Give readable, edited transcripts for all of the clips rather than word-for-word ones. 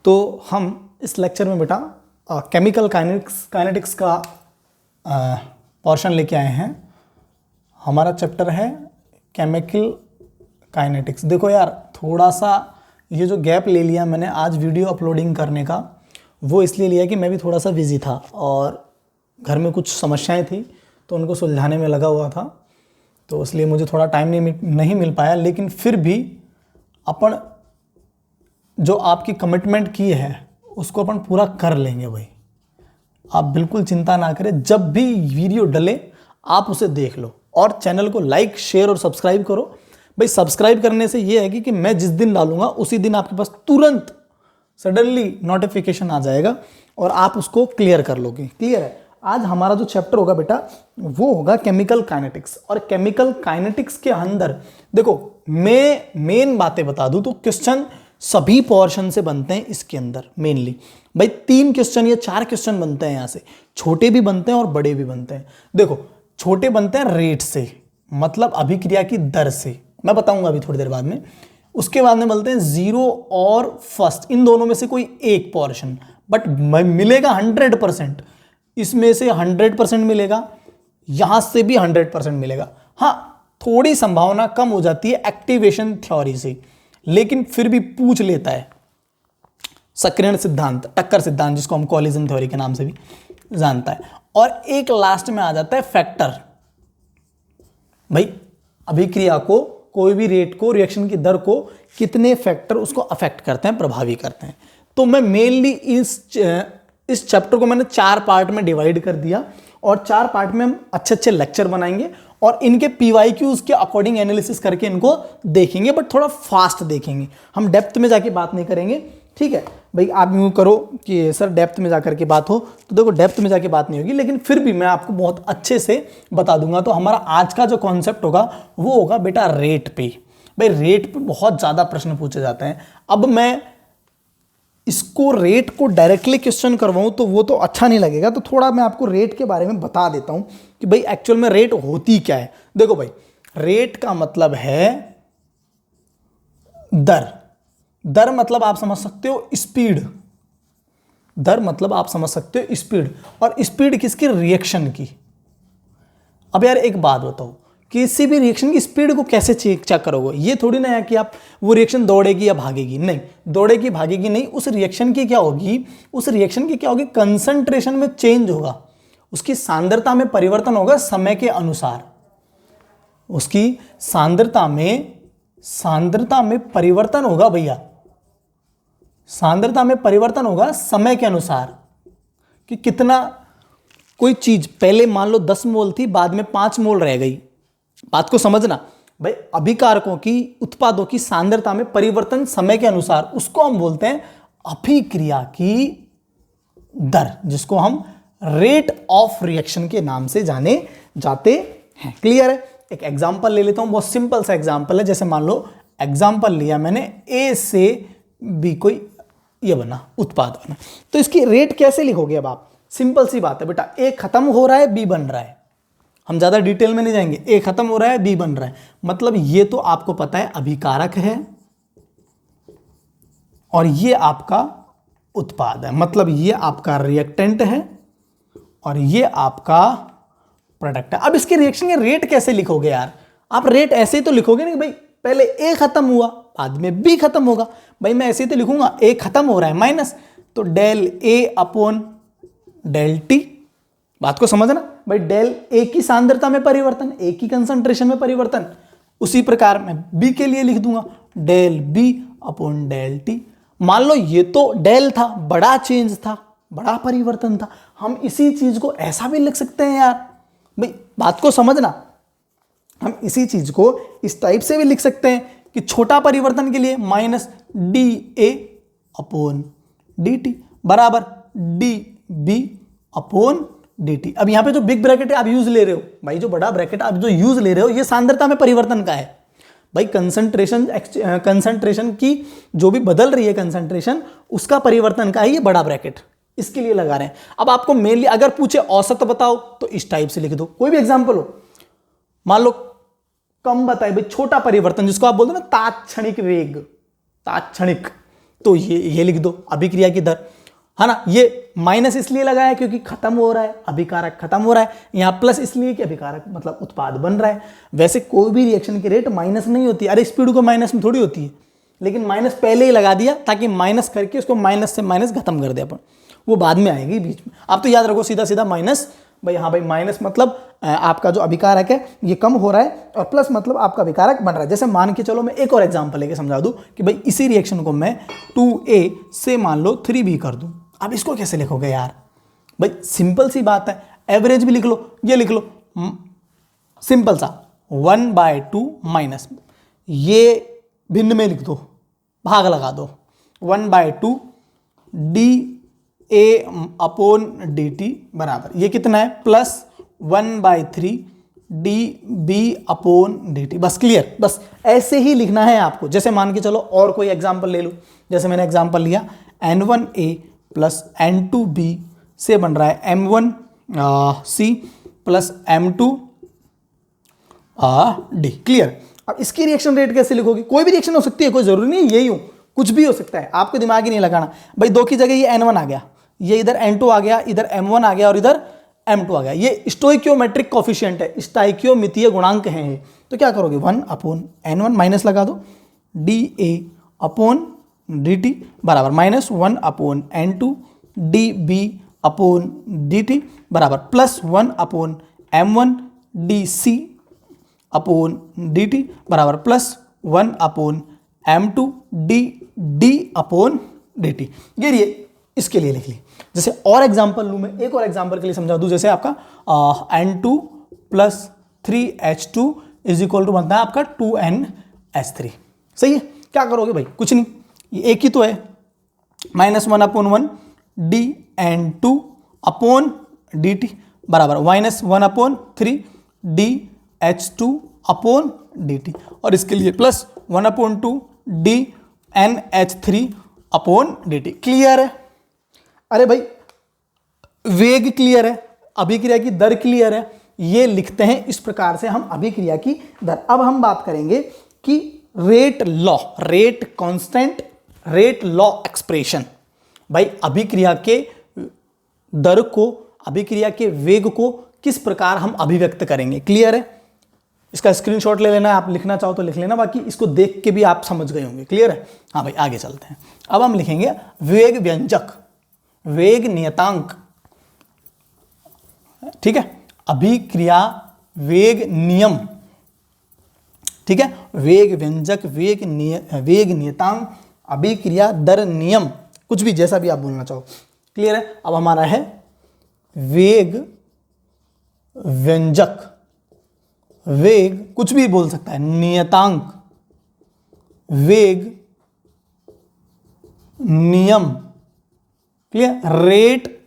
तो हम इस लेक्चर में बेटा केमिकल काइनेटिक्स का पोर्शन लेके आए हैं। हमारा चैप्टर है केमिकल काइनेटिक्स। देखो यार, थोड़ा सा ये जो गैप ले लिया मैंने आज वीडियो अपलोडिंग करने का, वो इसलिए लिया कि मैं भी थोड़ा सा बिजी था और घर में कुछ समस्याएं थी तो उनको सुलझाने में लगा हुआ था, तो इसलिए मुझे थोड़ा टाइम नहीं मिल पाया। लेकिन फिर भी अपन जो आपकी कमिटमेंट की है उसको अपन पूरा कर लेंगे भाई। आप बिल्कुल चिंता ना करें, जब भी वीडियो डले आप उसे देख लो और चैनल को लाइक शेयर और सब्सक्राइब करो भाई। सब्सक्राइब करने से ये है कि मैं जिस दिन डालूंगा उसी दिन आपके पास तुरंत सडनली नोटिफिकेशन आ जाएगा और आप उसको क्लियर कर लोगे। क्लियर है? आज हमारा जो चैप्टर होगा बेटा वो होगा केमिकल काइनेटिक्स। और केमिकल काइनेटिक्स के अंदर देखो, मैं मेन बातें बता दूं तो क्वेश्चन सभी पोर्शन से बनते हैं इसके अंदर। मेनली भाई 3 क्वेश्चन या 4 क्वेश्चन बनते हैं यहाँ से, छोटे भी बनते हैं और बड़े भी बनते हैं। देखो, छोटे बनते हैं रेट से, मतलब अभिक्रिया की दर से, मैं बताऊंगा अभी थोड़ी देर बाद में। उसके बाद में बोलते हैं 0 और फर्स्ट, इन दोनों में से कोई एक पोर्शन बट मिलेगा 100%। इसमें से 100% मिलेगा, यहां से भी 100% मिलेगा। हाँ, थोड़ी संभावना कम हो जाती है एक्टिवेशन थ्योरी से, लेकिन फिर भी पूछ लेता है सक्रियण सिद्धांत, टक्कर सिद्धांत, जिसको हम कॉलिजन थ्योरी के नाम से भी जानता है। और एक लास्ट में आ जाता है फैक्टर। भाई अभिक्रिया को, कोई भी रेट को, रिएक्शन की दर को कितने फैक्टर उसको अफेक्ट करते हैं, प्रभावी करते हैं। तो मैं मेनली इस चैप्टर को मैंने 4 पार्ट में डिवाइड कर दिया और 4 पार्ट में हम अच्छे लेक्चर बनाएंगे और इनके PYQs के अकॉर्डिंग एनालिसिस करके इनको देखेंगे, बट थोड़ा फास्ट देखेंगे। हम डेप्थ में जाके बात नहीं करेंगे, ठीक है भाई। आप यूँ करो कि सर डेप्थ में जाकर के बात हो, तो देखो डेप्थ में जाके बात नहीं होगी, लेकिन फिर भी मैं आपको बहुत अच्छे से बता दूंगा। तो हमारा आज का जो कॉन्सेप्ट होगा वो होगा बेटा रेट पे। भाई रेट पे बहुत ज़्यादा प्रश्न पूछे जाते हैं। अब मैं इसको रेट को डायरेक्टली क्वेश्चन करवाऊं तो वो तो अच्छा नहीं लगेगा, तो थोड़ा मैं आपको रेट के बारे में बता देता हूं कि भाई एक्चुअल में रेट होती क्या है। देखो भाई, रेट का मतलब है दर। दर मतलब आप समझ सकते हो स्पीड। दर मतलब आप समझ सकते हो स्पीड, और स्पीड किसकी? रिएक्शन की। अब यार एक बात बताओ, किसी भी रिएक्शन की स्पीड को कैसे चेक करोगे? ये थोड़ी ना है कि आप वो रिएक्शन दौड़ेगी या भागेगी। नहीं, दौड़ेगी भागेगी नहीं। उस रिएक्शन की क्या होगी? उस रिएक्शन की क्या होगी? कंसंट्रेशन में चेंज होगा, उसकी सांद्रता में परिवर्तन होगा समय के अनुसार। उसकी सांद्रता में परिवर्तन होगा भैया, सांद्रता में परिवर्तन होगा समय के अनुसार। कि कितना, कोई चीज पहले मान लो 10 मोल थी, बाद में 5 मोल रह गई। बात को समझना भाई, अभिकारकों की, उत्पादों की सांद्रता में परिवर्तन समय के अनुसार, उसको हम बोलते हैं अभिक्रिया की दर, जिसको हम रेट ऑफ रिएक्शन के नाम से जाने जाते हैं। क्लियर है? एक एग्जांपल ले लेता हूं, बहुत सिंपल सा एग्जांपल है। जैसे मान लो एग्जांपल लिया मैंने, ए से बी कोई ये बना, उत्पाद बना, तो इसकी रेट कैसे लिखोगे? अब आप, सिंपल सी बात है बेटा, ए खत्म हो रहा है, बी बन रहा है। हम ज्यादा डिटेल में नहीं जाएंगे। ए खत्म हो रहा है, बी बन रहा है, मतलब ये तो आपको पता है अभिकारक है और ये आपका उत्पाद है, मतलब ये आपका रिएक्टेंट है और ये आपका प्रोडक्ट है। अब इसके रिएक्शन के रेट कैसे लिखोगे यार? आप रेट ऐसे ही तो लिखोगे नहीं भाई, पहले ए खत्म हुआ बाद में बी खत्म होगा। भाई मैं ऐसे ही तो लिखूंगा, ए खत्म हो रहा है माइनस, तो del A upon del T. बात को समझना भाई, डेल ए की सांद्रता में परिवर्तन, ए की कंसंट्रेशन में परिवर्तन। उसी प्रकार मैं बी के लिए लिख दूंगा del B upon del T. मान लो ये तो डेल था, बड़ा चेंज था, बड़ा परिवर्तन था, हम इसी चीज को ऐसा भी लिख सकते हैं यार। भाई बात को समझना, हम इसी चीज को इस टाइप से भी लिख सकते हैं कि छोटा परिवर्तन के लिए minus d A upon d t बराबर d B upon d t. अब यहां पे जो बिग ब्रैकेट है आप यूज ले रहे हो भाई, जो बड़ा ब्रैकेट आप जो यूज ले रहे हो ये सांद्रता में परिवर्तन का है भाई। कंसंट्रेशन की जो भी बदल रही है कंसंट्रेशन, उसका परिवर्तन का है ये बड़ा ब्रैकेट, इसके लिए लगा रहे हैं। अब आपको मेनली अगर पूछे औसत बताओ तो इस टाइप से लिख दो। कोई भी एग्जांपल हो, मान लो कम बताए भाई, छोटा परिवर्तन जिसको आप बोलते हो ना तात्क्षणिक वेग, तात्क्षणिक, तो ये लिख दो अभिक्रिया की दर, है ना। ये माइनस इसलिए लगा है क्योंकि खत्म हो रहा है, अभिकारक खत्म हो रहा है। यहाँ प्लस इसलिए कि अभिकारक मतलब उत्पाद बन रहा है। वैसे कोई भी रिएक्शन की रेट माइनस नहीं होती, अरे स्पीड को माइनस में थोड़ी होती है, लेकिन माइनस पहले ही लगा दिया ताकि माइनस करके उसको माइनस से माइनस खत्म कर दे अपन, वो बाद में आएगी बीच में। आप तो याद रखो सीधा सीधा माइनस, भाई हाँ भाई माइनस मतलब आपका जो अभिकारक है ये कम हो रहा है, और प्लस मतलब आपका अभिकारक बन रहा है। जैसे मान के चलो मैं एक और एग्जांपल लेके समझा दूं कि भाई इसी रिएक्शन को मैं 2A से मान लो 3B कर दूं। अब इसको कैसे लिखोगे यार, भाई सिंपल सी बात है, एवरेज भी लिख लो, ये लिख लो सिंपल सा 1/2 माइनस, ये भिन्न में लिख दो, भाग लगा दो, 1/2 dA/dt बराबर ये कितना है, प्लस 1/3 dB/dt। बस क्लियर, बस ऐसे ही लिखना है आपको। जैसे मान के चलो और कोई एग्जांपल ले लो, जैसे मैंने एग्जांपल लिया N1A प्लस N2B से बन रहा है M1C प्लस M2D। क्लियर। अब इसकी रिएक्शन रेट कैसे लिखोगे, कोई भी रिएक्शन हो सकती है, कोई जरूरी नहीं यही हो, कुछ भी हो सकता है, आपको दिमाग ही नहीं लगाना। भाई 2 की जगह ये N1 आ गया, ये इधर N2 आ गया, इधर M1 आ गया और इधर M2 आ गया। ये स्टोइकियोमेट्रिक कोफिशिएंट है, स्टाइकियोमितीय गुणांक हैं ये। तो क्या करोगे, 1/N1 माइनस लगा दो dA/dt बराबर माइनस 1/N2 dB/dt बराबर प्लस 1/M1 dC/dt बराबर प्लस 1/M2 dD/dt। ये इसके लिए लिख ली। जैसे और एग्जांपल लूँ मैं, एक और एग्जांपल के लिए समझा दूँ, जैसे आपका N2 plus 3H2 is equal to बनता है आपका 2NH3। सही है। क्या करोगे भाई, कुछ नहीं, ये एक ही तो है, माइनस 1/1 dN2/dt बराबर माइनस 1/3 dH2/dt, और इसके लिए प्लस 1/2 dNH3/dt। क्लियर है। अरे भाई वेग क्लियर है, अभिक्रिया की दर क्लियर है, ये लिखते हैं इस प्रकार से हम अभिक्रिया की दर। अब हम बात करेंगे कि rate law, rate constant, rate law expression. भाई अभिक्रिया के दर को, अभिक्रिया के वेग को किस प्रकार हम अभिव्यक्त करेंगे। क्लियर है। इसका स्क्रीनशॉट ले लेना है, आप लिखना चाहो तो लिख लेना, बाकी इसको देख के भी आप समझ गए होंगे। क्लियर है। हाँ भाई आगे चलते हैं। अब हम लिखेंगे वेग व्यंजक, वेग नियतांक। ठीक है, अभिक्रिया वेग नियम। ठीक है, वेग व्यंजक, वेग नियतांक, अभिक्रिया दर नियम, कुछ भी जैसा भी आप बोलना चाहो। क्लियर है। अब हमारा है वेग व्यंजक, वेग कुछ भी बोल सकता है, नियतांक, वेग नियम। क्लियर। रेट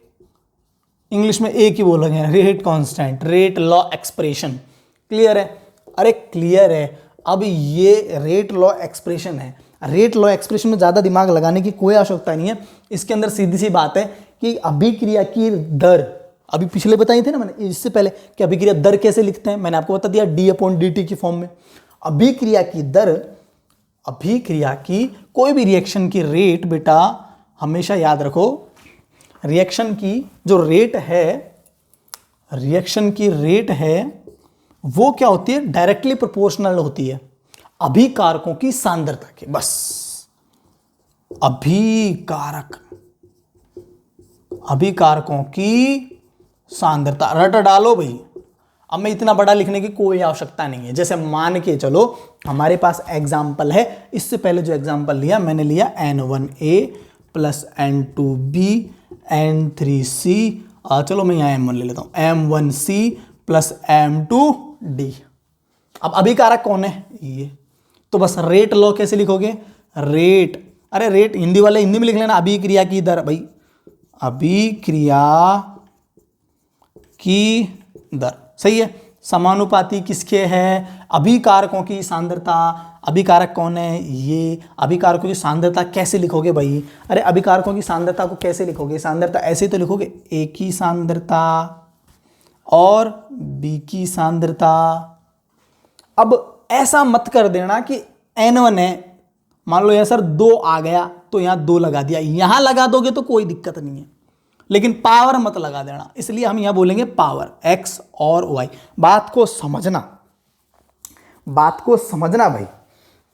इंग्लिश में एक ही बोलेंगे, rate constant, rate law expression. Clear है। अरे क्लियर है। अब ये रेट लॉ एक्सप्रेशन है, रेट लॉ एक्सप्रेशन में ज़्यादा दिमाग लगाने की कोई आवश्यकता नहीं है। इसके अंदर सीधी सी बात है कि अभिक्रिया की दर, अभी पिछले बताई थे ना मैंने इससे पहले कि अभिक्रिया दर कैसे लिखते हैं, मैंने आपको बता दिया d/dt की फॉर्म में। अभिक्रिया की दर, अभिक्रिया की कोई भी रिएक्शन की रेट बेटा हमेशा याद रखो, रिएक्शन की जो रेट है, रिएक्शन की रेट है वो क्या होती है, डायरेक्टली प्रोपोर्शनल होती है अभिकारकों की सांद्रता के। बस अभिकारकों की सांद्रता, रट डालो भाई। अब मैं इतना बड़ा लिखने की कोई आवश्यकता नहीं है। जैसे मान के चलो हमारे पास एग्जाम्पल है, इससे पहले जो एग्जाम्पल लिया मैंने लिया N1A प्लस N2B N3C, चलो मैं यहाँ M1 ले लेता हूँ, M1C प्लस M2D। अब अभिकारक कौन है, ये। तो बस रेट लॉ कैसे लिखोगे, रेट, अरे रेट हिंदी वाले हिंदी में लिख लेना, अभिक्रिया की दर। भाई अभिक्रिया की दर सही है, समानुपाती किसके है, अभिकारकों की सांद्रता। अभिकारक कौन है, ये। अभिकारकों की सांद्रता कैसे लिखोगे भाई, अरे अभिकारकों की सांद्रता को कैसे लिखोगे, सांद्रता ऐसे तो लिखोगे, ए की सांद्रता और बी की सांद्रता। अब ऐसा मत कर देना कि N1 है, मान लो यार सर 2 आ गया तो यहाँ 2 लगा दिया, यहाँ लगा दोगे तो कोई दिक्कत नहीं है, लेकिन पावर मत लगा देना, इसलिए हम यहाँ बोलेंगे पावर x और y। बात को समझना भाई,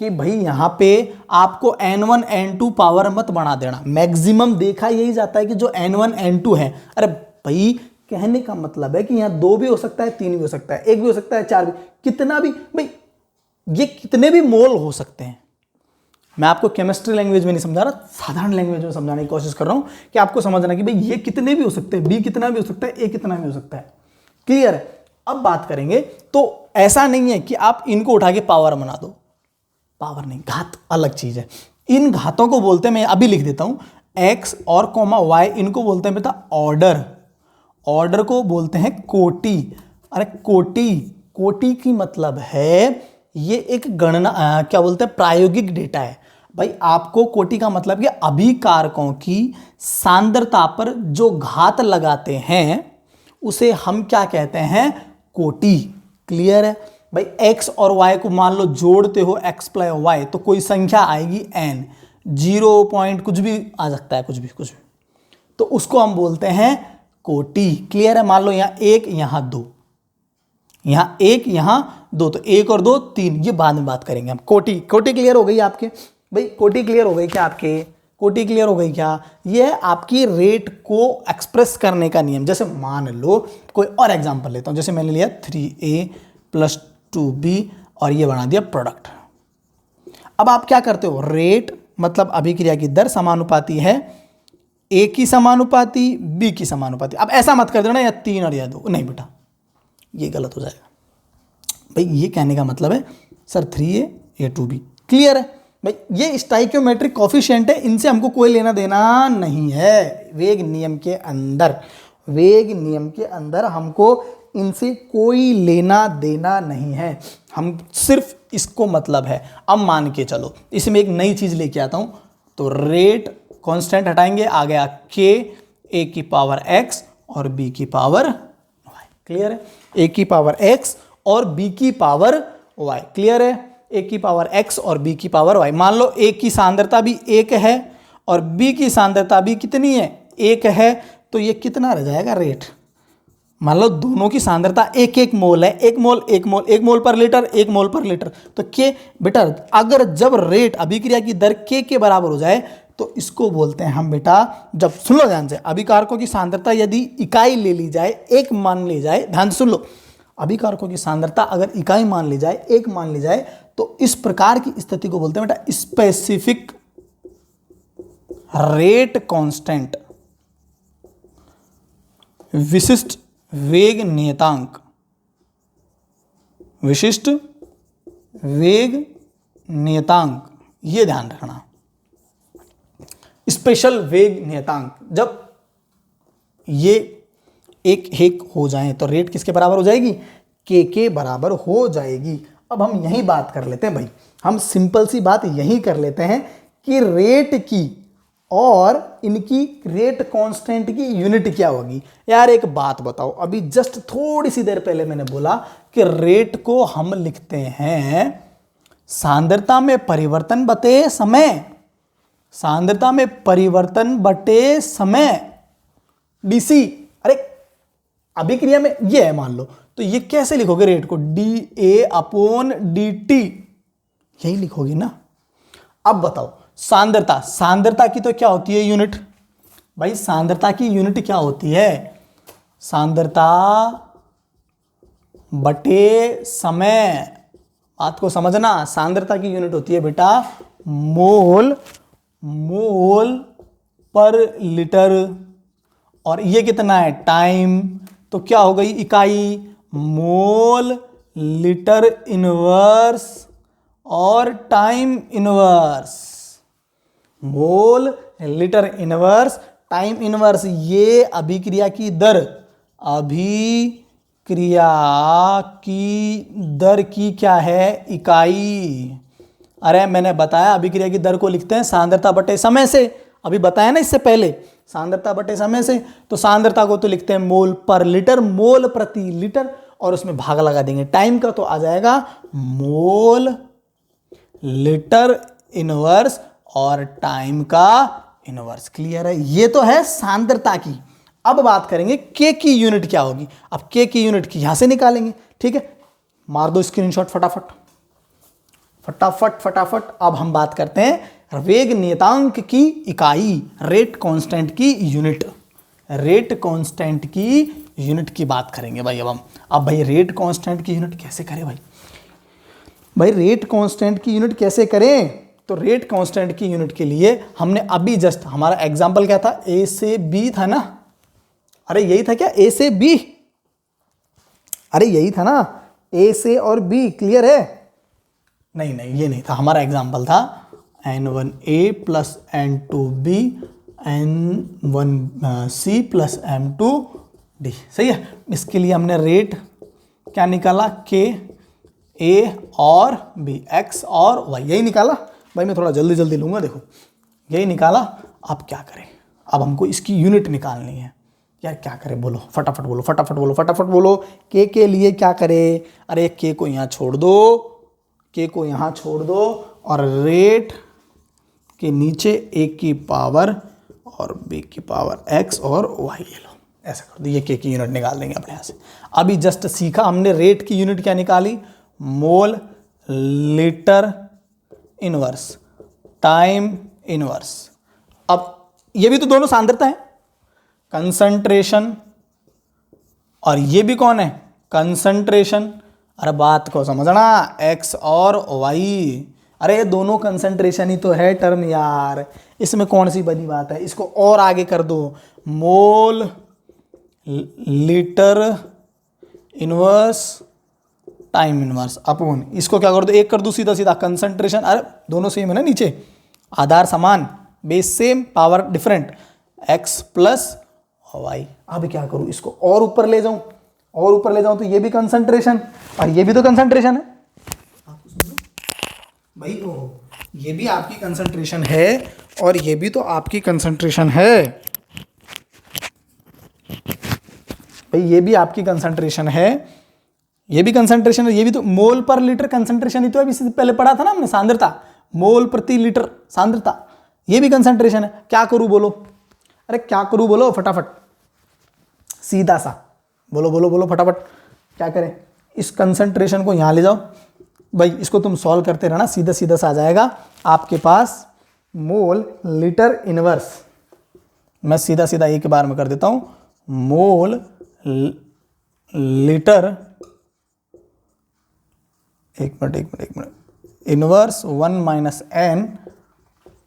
कि भाई यहाँ पे आपको n1 n2 पावर मत बढ़ा देना। मैक्सिमम देखा यही जाता है कि जो n1 n2 है, अरे भाई कहने का मतलब है कि यहाँ 2 भी हो सकता है, 3 भी हो सकता है, 1 भी हो सकता है, 4 भी, कितना भी, भाई ये कितने भी मोल हो सकते हैं। मैं आपको केमिस्ट्री लैंग्वेज में नहीं समझा रहा, साधारण लैंग्वेज में समझाने की कोशिश कर रहा हूं कि आपको समझना कि भाई ये कितने भी हो सकते हैं, बी कितना भी हो सकता है, ए कितना भी हो सकता है। क्लियर है? अब बात करेंगे तो ऐसा नहीं है कि आप इनको उठा के पावर बना दो, पावर नहीं, घात अलग चीज है। इन घातों को बोलते हैं, मैं अभी लिख देता हूं, एक्स और कॉमा वाई, इनको बोलते हैं बेटा ऑर्डर। ऑर्डर को बोलते हैं कोटि। अरे कोटि की मतलब है ये एक गणना, क्या बोलते हैं, प्रायोगिक डेटा है भाई। आपको कोटि का मतलब कि अभिकारकों की सांद्रता पर जो घात लगाते हैं उसे हम क्या कहते हैं, कोटि। क्लियर है भाई? x और y को मान लो जोड़ते हो, x प्लस वाई, तो कोई संख्या आएगी n, 0 पॉइंट कुछ भी आ सकता है, कुछ भी, तो उसको हम बोलते हैं कोटि। क्लियर है? मान लो यहाँ 1 यहाँ 2, यहाँ 1 यहाँ 2, तो 1 और 2 3, ये बाद में बात करेंगे हम। कोटि क्लियर हो गई आपके भाई? कोटि क्लियर हो गई क्या आपके? कोटि क्लियर हो गई क्या? ये है आपकी रेट को एक्सप्रेस करने का नियम। जैसे मान लो कोई और एग्जांपल लेता हूं, जैसे मैंने लिया 3a + 2b और ये बना दिया प्रोडक्ट। अब आप क्या करते हो, रेट मतलब अभिक्रिया की दर समानुपाती है a की समानुपाती b की समानुपाती। अब ऐसा मत कर देना या 3 और या 2, नहीं बेटा ये गलत हो जाएगा भाई। ये कहने का मतलब है सर 3a या 2b। क्लियर है भाई? ये स्टाइकियोमेट्रिक कोफिशिएंट है, इनसे हमको कोई लेना देना नहीं है। वेग नियम के अंदर हमको इनसे कोई लेना देना नहीं है, हम सिर्फ इसको मतलब है। अब मान के चलो इसमें एक नई चीज लेके आता हूं, तो रेट कांस्टेंट हटाएंगे, आ गया k, a की पावर x और b की पावर y। क्लियर है? a की पावर x और b की पावर y। क्लियर है? a की पावर x और b की पावर y। मान लो a की सांद्रता भी 1 है और b की सांद्रता भी कितनी है, 1 है, तो ये कितना रह जाएगा, रेट। मान लो दोनों की सांद्रता 1 मोल है, 1 मोल पर लीटर, 1 मोल पर लीटर, तो के बेटा अगर जब रेट अभिक्रिया की दर के बराबर हो जाए तो इसको बोलते हैं हम बेटा, जब सुन लो ध्यान से, अभिकारकों की सांद्रता यदि इकाई ले ली जाए, 1 मान ली जाए, ध्यान से सुन लो, अभिकारकों की सांद्रता अगर इकाई मान ली जाए, 1 मान ली जाए, तो इस प्रकार की स्थिति को बोलते हैं बेटा स्पेसिफिक रेट कांस्टेंट, विशिष्ट वेग नियतांक, विशिष्ट वेग नियतांक, ये ध्यान रखना, स्पेशल वेग नियतांक। जब ये एक हो जाए तो रेट किसके बराबर हो जाएगी, के बराबर हो जाएगी। अब हम यही बात कर लेते हैं भाई, हम सिंपल सी बात यही कर लेते हैं कि रेट की और इनकी रेट कांस्टेंट की यूनिट क्या होगी। यार एक बात बताओ, अभी जस्ट थोड़ी सी देर पहले मैंने बोला कि रेट को हम लिखते हैं सांद्रता में परिवर्तन बटे समय, सांद्रता में परिवर्तन बटे समय, डीसी। अरे अभिक्रिया में ये है मान लो, तो ये कैसे लिखोगे रेट को, dA/dt, यही लिखोगे ना। अब बताओ सांद्रता की तो क्या होती है यूनिट भाई, सांद्रता की यूनिट क्या होती है, सांद्रता बटे समय। बात को समझना, सांद्रता की यूनिट होती है बेटा मोल पर लीटर, और ये कितना है, टाइम, तो क्या हो गई इकाई, मोल लीटर इनवर्स और टाइम इनवर्स, मोल लीटर इनवर्स टाइम इनवर्स। ये अभिक्रिया की दर, अभिक्रिया की दर की क्या है, इकाई। अरे मैंने बताया अभिक्रिया की दर को लिखते हैं सांद्रता बटे समय से, अभी बताया ना इससे पहले, सांद्रता बटे समय से। तो सांद्रता को तो लिखते हैं मोल पर लीटर, मोल प्रति लीटर, और उसमें भाग लगा देंगे टाइम का, तो आ जाएगा मोल लीटर इनवर्स और टाइम का इनवर्स। क्लियर है? ये तो है सांद्रता की। अब बात करेंगे के की यूनिट क्या होगी। अब के की यूनिट की यहां से निकालेंगे। ठीक है, मार दो स्क्रीनशॉट फटाफट फटाफट फटाफट। अब हम बात करते हैं वेग नियतांक की इकाई, रेट कांस्टेंट की यूनिट। रेट कांस्टेंट की यूनिट की बात करेंगे भाई। अब भाई रेट कांस्टेंट की यूनिट कैसे करें भाई रेट कांस्टेंट की यूनिट कैसे करें? तो रेट कांस्टेंट की यूनिट के लिए हमने अभी जस्ट, हमारा एग्जांपल क्या था, ए से बी था ना। अरे यही था क्या, ए से बी? अरे यही था ना, ए से और बी। क्लियर है? नहीं नहीं, ये नहीं था। हमारा एग्जांपल था n1a plus n2b n1c plus m2d। सही है? इसके लिए हमने रेट क्या निकाला, के, ए और बी, एक्स और वाई, यही निकाला भाई। मैं थोड़ा जल्दी जल्दी लूंगा, देखो यही निकाला। अब क्या करें? अब हमको इसकी यूनिट निकालनी है यार। क्या करें बोलो, फटाफट बोलो फटाफट बोलो फटाफट बोलो। के लिए क्या करें? अरे के को यहाँ छोड़ दो, के को यहाँ छोड़ दो और रेट के नीचे ए की पावर और बी की पावर एक्स और वाई ले लो। ऐसा कर दो, ये के की यूनिट निकाल देंगे अपने यहाँ से। अभी जस्ट सीखा हमने, रेट की यूनिट क्या निकाली, मोल लीटर इनवर्स टाइम इनवर्स। अब ये भी तो दोनों सांद्रता है, कंसंट्रेशन, और ये भी कौन है, कंसंट्रेशन। अरे बात को समझना, एक्स और वाई, अरे दोनों कंसंट्रेशन ही तो है टर्म यार। इसमें कौन सी बड़ी बात है? इसको और आगे कर दो, मोल litre inverse time inverse upon, इसको क्या कर दो, एक कर दो सीधा सीधा, कंसंट्रेशन। अरे दोनों सेम है ना, नीचे आधार समान, base same, power different, X plus Y. अब क्या करूं, इसको और ऊपर ले जाऊं, और ऊपर ले जाऊं तो ये भी कंसंट्रेशन और ये भी तो कंसंट्रेशन है भाई। ओ, ये भी आपकी कंसंट्रेशन है और ये भी तो आपकी कंसंट्रेशन है भाई। ये भी आपकी कंसंट्रेशन है, ये भी कंसंट्रेशन है, ये भी तो मोल पर लीटर कंसंट्रेशन ही तो अभी से पहले पढ़ा था ना हमने, सांद्रता, मोल प्रति लीटर सांद्रता, ये भी कंसंट्रेशन है। क्या करूं बोलो, अरे क्या करूं बोलो फटाफट, सीधा सा बोलो बोलो बोलो फटाफट। क्या करें, इस कंसंट्रेशन को यहां ले जाओ भाई, इसको तुम सॉल्व करते रहना, सीधा सीधा सा आ जाएगा आपके पास मोल लीटर इनवर्स। मैं सीधा सीधा एक बार में कर देता हूं, मोल लीटर, एक minute, inverse 1 minus N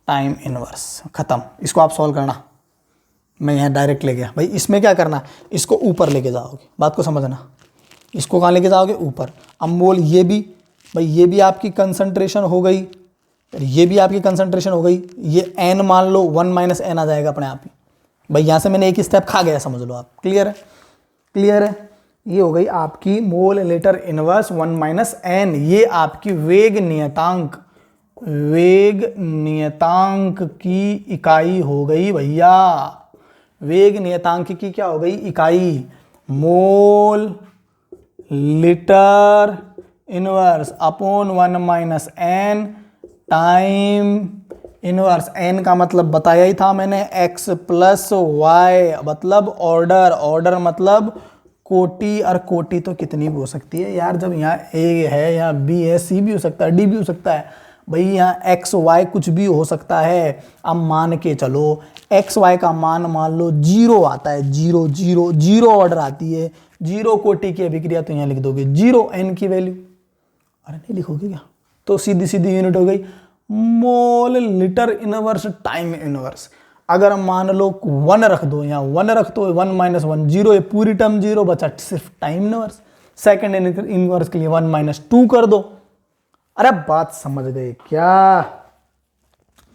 time inverse. खत्म। इसको आप सॉल्व करना, मैं यहाँ डायरेक्ट ले गया भाई। इसमें क्या करना, इसको ऊपर लेके जाओगे, बात को समझना, इसको कहाँ लेके जाओगे, ऊपर। अब मोल ये भी भाई, ये भी आपकी कंसंट्रेशन हो गई, ये भी आपकी कंसंट्रेशन हो गई। ये एन मान लो 1 माइनस एन आ जाएगा अपने आप ही भाई। यहाँ से मैंने एक स्टेप खा गया, समझ लो आप। क्लियर है? क्लियर है? ये हो गई आपकी mole litre inverse 1 minus N. ये आपकी वेग नियतांक, वेग नियतांक की इकाई हो गई भैया। वेग नियतांक की क्या हो गई, इकाई, mole litre inverse upon 1 minus N time inverse. N का मतलब बताया ही था मैंने, एक्स प्लस वाई मतलब ऑर्डर, ऑर्डर मतलब कोटि, और कोटि तो कितनी भी हो सकती है यार। जब यहाँ ए है, यहाँ बी है, सी भी हो सकता है, डी भी हो सकता है भाई। यहाँ एक्स वाई कुछ भी हो सकता है। अब मान के चलो एक्स वाई का मान लो 0 आता है, 0 0 0 ऑर्डर आती है, 0 कोटि की अभिक्रिया, तो यहाँ लिख दोगे 0 एन की वैल्यू। अरे नहीं लिखोगे क्या, तो सीधी सीधी यूनिट हो गई मोल लीटर इनवर्स टाइम इनवर्स। अगर मान लो 1 रख दो, यहाँ 1 रख दो, 1 माइनस 1 0, ये पूरी टर्म 0 बचा, सिर्फ टाइम इनवर्स। सेकेंड इनवर्स के लिए 1 माइनस 2 कर दो। अरे बात समझ गए क्या,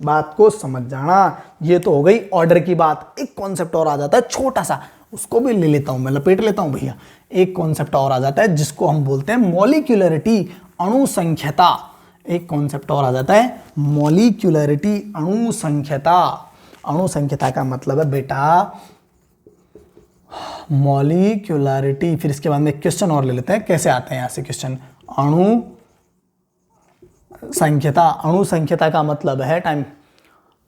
बात को समझ जाना। ये तो हो गई ऑर्डर की बात। एक कॉन्सेप्ट और आ जाता है छोटा सा, उसको भी ले लेता हूं मैं, लपेट लेता हूं भैया। एक कॉन्सेप्ट और आ जाता है जिसको हम बोलते हैं मॉलिक्यूलरिटी, अणुसंख्यता। एक कॉन्सेप्ट और आ जाता है मॉलिक्यूलरिटी, अणुसंख्यता। अणुसंख्यता का मतलब है बेटा मॉलिक्यूलरिटी। फिर इसके बाद में एक क्वेश्चन और ले लेते हैं, कैसे आते हैं यहां से क्वेश्चन। अणु संख्यता, अणु संख्यता का मतलब है टाइम,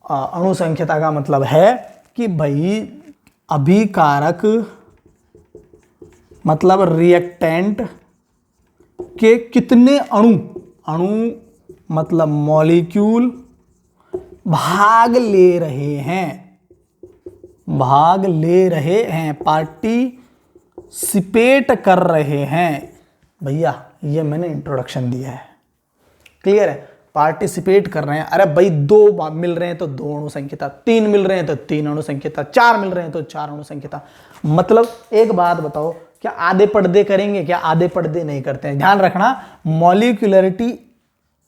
अणु संख्यता का मतलब है कि भाई अभिकारक मतलब रिएक्टेंट के कितने अणु, अणु मतलब मॉलिक्यूल भाग ले रहे हैं, भाग ले रहे हैं, पार्टिसिपेट कर रहे हैं। भैया ये मैंने इंट्रोडक्शन दिया है, क्लियर है, पार्टिसिपेट कर रहे हैं। अरे भाई दो मिल रहे हैं तो दो अणु संख्यता, तीन मिल रहे हैं तो तीन अणु संख्यता, चार मिल रहे हैं तो चार अणु संख्यता। मतलब एक बात बताओ, क्या आधे पर्दे करेंगे? क्या आधे पर्दे नहीं करते हैं। ध्यान रखना, मॉलिक्यूलरिटी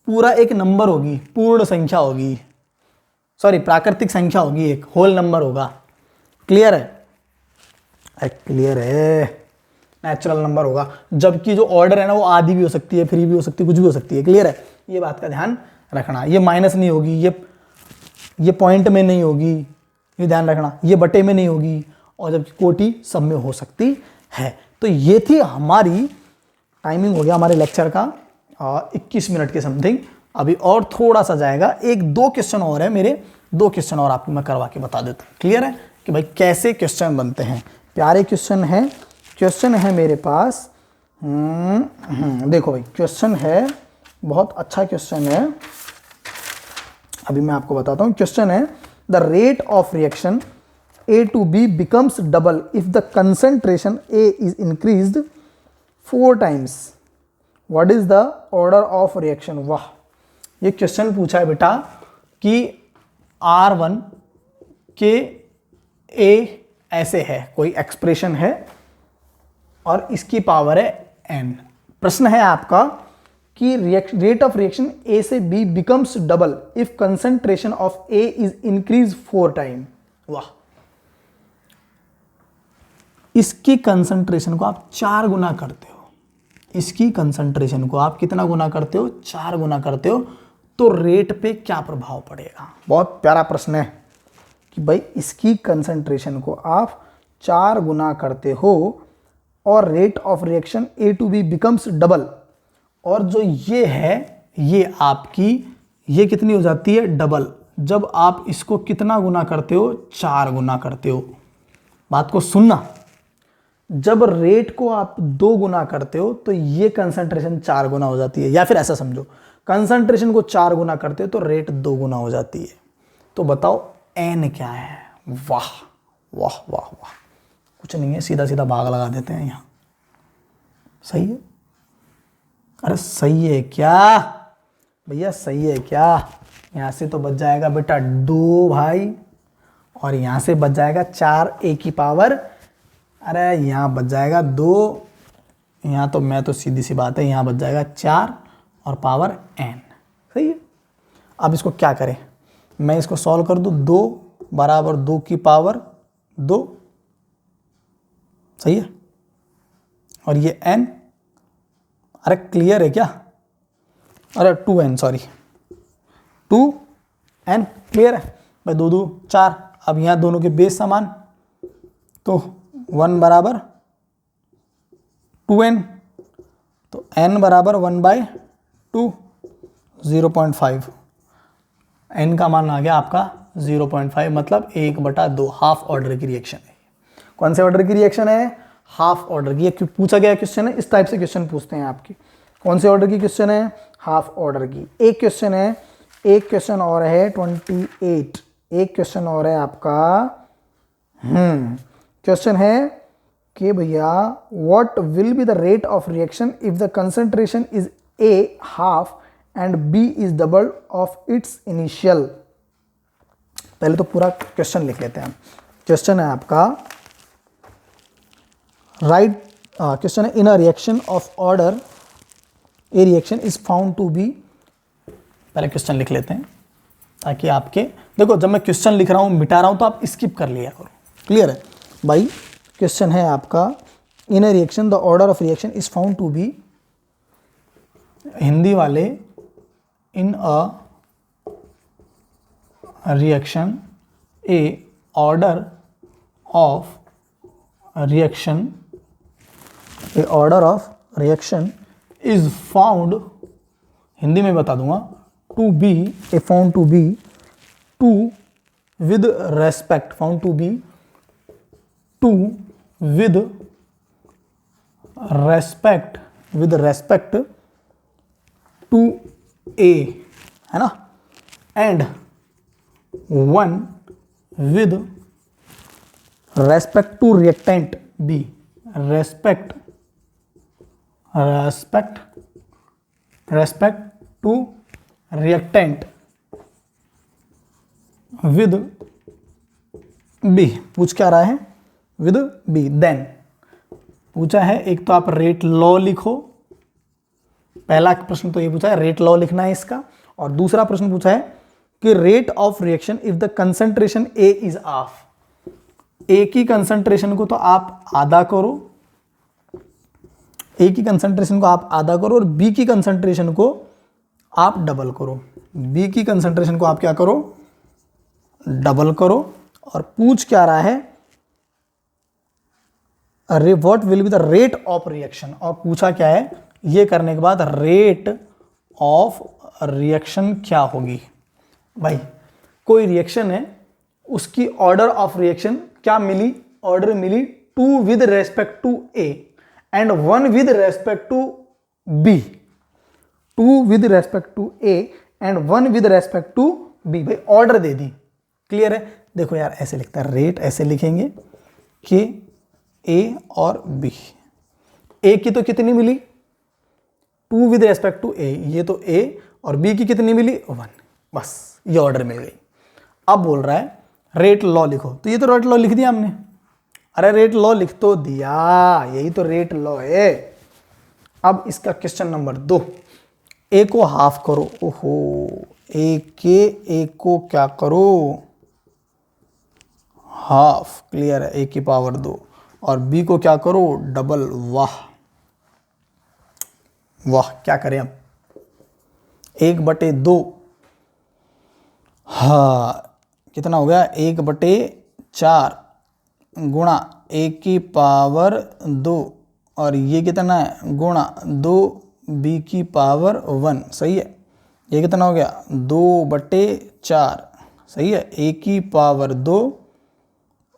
पूरा एक नंबर होगी, पूर्ण संख्या होगी, सॉरी प्राकृतिक संख्या होगी, एक होल नंबर होगा। क्लियर है? क्लियर है, नेचुरल नंबर होगा। जबकि जो ऑर्डर है ना वो आधी भी हो सकती है, फ्री भी हो सकती है, कुछ भी हो सकती है। क्लियर है? ये बात का ध्यान रखना। ये माइनस नहीं होगी, ये पॉइंट में नहीं होगी, ये ध्यान रखना, ये बटे में नहीं होगी, और जबकि कोटि सब में हो सकती है। तो ये थी हमारी टाइमिंग, हो गया हमारे लेक्चर का 21 मिनट के समथिंग। अभी और थोड़ा सा जाएगा, एक दो क्वेश्चन और है मेरे, दो क्वेश्चन और आपको मैं करवा के बता देता हूँ। क्लियर है कि भाई कैसे क्वेश्चन बनते हैं। प्यारे क्वेश्चन है, क्वेश्चन है मेरे पास। देखो भाई क्वेश्चन है, बहुत अच्छा क्वेश्चन है, अभी मैं आपको बताता हूँ। क्वेश्चन है, the rate of reaction A to B becomes double if the concentration A is increased 4 times. What is the order of reaction? वाह, ये क्वेश्चन पूछा है बेटा कि R1 के A ऐसे है, कोई एक्सप्रेशन है और इसकी पावर है n। प्रश्न है आपका कि रेट ऑफ रिएक्शन A से B becomes double if concentration of A is increased 4 times। वाह, इसकी कंसंट्रेशन को आप 4 गुना करते हो, इसकी कंसंट्रेशन को आप कितना गुना करते हो? 4 गुना करते हो, तो रेट पे क्या प्रभाव पड़ेगा? बहुत प्यारा प्रश्न है कि भाई इसकी कंसंट्रेशन को आप 4 गुना करते हो और rate of reaction A to B becomes double, और जो ये है ये आपकी ये कितनी हो जाती है? डबल। जब आप इसको कितना गुना करते हो? 4 गुना करते हो। बात को सुनना, जब रेट को आप 2 गुना करते हो तो ये कंसंट्रेशन 4 गुना हो जाती है, या फिर ऐसा समझो कंसंट्रेशन को 4 गुना करते हो तो रेट 2 गुना हो जाती है। तो बताओ n क्या है? वाह वाह वाह वाह, कुछ नहीं है, सीधा सीधा भाग लगा देते हैं यहाँ। सही है? अरे सही है क्या भैया? सही है क्या? यहाँ से तो बच जाएगा बेटा 2 भाई, और यहाँ से बच जाएगा 4 A की पावर, अरे यहाँ बच जाएगा 2, यहाँ तो मैं तो सीधी सी बात है, यहाँ बच जाएगा 4 और पावर n। सही है? अब इसको क्या करें, मैं इसको सॉल्व कर दूँ। 2 बराबर 2 की पावर 2, सही है, और ये n, अरे क्लियर है क्या? अरे 2n, सॉरी 2n, क्लियर है भाई? 2 2 4, अब यहाँ दोनों के बेस समान, तो 1 बराबर 2n, तो n बराबर 1/2, 0.5। n का मान आ गया आपका 0.5, मतलब 1/2, हाफ ऑर्डर की रिएक्शन है। कौन से ऑर्डर की रिएक्शन है? हाफ ऑर्डर की। ये पूछा गया क्वेश्चन है, इस टाइप से क्वेश्चन पूछते हैं आपके। कौन से ऑर्डर की क्वेश्चन है? हाफ ऑर्डर की। एक क्वेश्चन है, एक क्वेश्चन और है 28, एक क्वेश्चन और है आपका क्वेश्चन है कि भैया what will be the rate of reaction if the concentration is A half and B is double of its initial. पहले तो पूरा क्वेश्चन लिख लेते हैं। क्वेश्चन है आपका राइट, क्वेश्चन है in a reaction of order a reaction is found to be. पहले क्वेश्चन लिख लेते हैं ताकि आपके, देखो जब मैं क्वेश्चन लिख रहा हूँ मिटा रहा हूँ तो आप स्किप कर लिया करो। क्लियर है भाई? क्वेश्चन है आपका in a reaction the order of reaction is found to be, Hindi वाले in a reaction a order of reaction, a order of reaction is found, Hindi में बता दूंगा, to be a found to be to with respect found to be 2 with respect to A, है ना, and 1 with respect to reactant B, respect to reactant with B। पूछ क्या रहा है? with B। Then पूछा है, एक तो आप रेट लॉ लिखो, पहला प्रश्न तो ये पूछा है रेट लॉ लिखना है इसका, और दूसरा प्रश्न पूछा है कि rate of reaction if the concentration A is of. A की कंसंट्रेशन को तो आप आधा करो, ए की कंसंट्रेशन को आप आधा करो और बी की कंसंट्रेशन को आप डबल करो। बी की कंसंट्रेशन को आप क्या करो? डबल करो। और पूछ क्या रहा है? What will be the rate of reaction, और पूछा क्या है? ये करने के बाद रेट ऑफ रिएक्शन क्या होगी? भाई कोई रिएक्शन है, उसकी ऑर्डर ऑफ रिएक्शन क्या मिली? ऑर्डर मिली 2 with respect to A and 1 with respect to B. 2 with respect to A and 1 with respect to B. भाई ऑर्डर दे दी, क्लियर है? देखो यार ऐसे लिखता है, रेट ऐसे लिखेंगे कि ए और बी। ए की तो कितनी मिली? 2 विद रेस्पेक्ट टू ए, ये तो ए, और बी की कितनी मिली? 1। बस ये ऑर्डर मिल गई। अब बोल रहा है रेट लॉ लिखो, तो ये तो रेट लॉ लिख दिया हमने। अरे रेट लॉ लिख तो दिया, यही तो रेट लॉ है। अब इसका क्वेश्चन नंबर 2, ए को हाफ करो। ओहो, ए को क्या करो? हाफ, क्लियर है, ए की पावर 2, और बी को क्या करो? डबल। वाह वाह, क्या करें अब? 1/2, हाँ कितना हो गया? 1/4 गुणा ए की पावर 2, और ये कितना है? गुणा 2 बी की पावर 1। सही है, ये कितना हो गया? 2/4। सही है, ए की पावर 2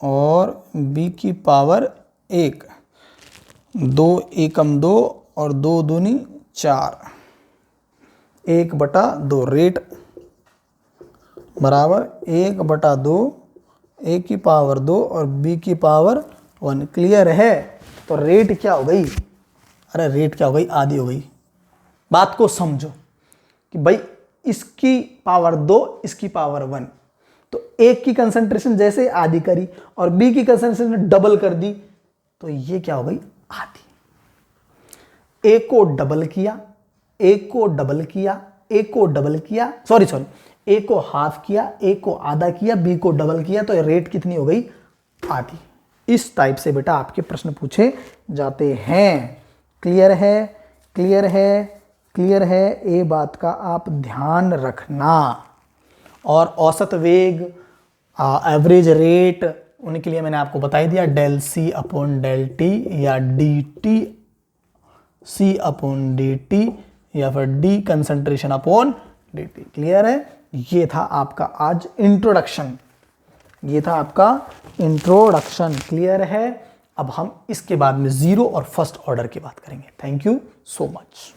और बी की पावर 1। 2 एकम 2 और 2 दूनी 4। 1/2 रेट बराबर 1/2 ए की पावर 2 और बी की पावर 1। क्लियर है? तो रेट क्या हो गई? अरे रेट क्या हो गई? आधी हो गई। बात को समझो कि भाई इसकी पावर 2, इसकी पावर 1, तो एक की कंसंट्रेशन जैसे आधी करी और बी की कंसंट्रेशन डबल कर दी, तो ये क्या हो गई? आधी। ए को डबल किया, ए को डबल किया, ए को डबल किया, सॉरी ए को हाफ किया, ए को आधा किया, बी को डबल किया, तो रेट कितनी हो गई? आधी। इस टाइप से बेटा आपके प्रश्न पूछे जाते हैं। क्लियर है? क्लियर है? क्लियर है? ये बात का आप ध्यान रखना। और औसत वेग, एवरेज रेट, उनके लिए मैंने आपको बता ही दिया, del C upon del T या dt C अपॉन dt या फिर D concentration upon dt। Clear है? ये था आपका आज इंट्रोडक्शन, ये था आपका इंट्रोडक्शन। क्लियर है? अब हम इसके बाद में जीरो और फर्स्ट ऑर्डर की बात करेंगे। Thank you so much.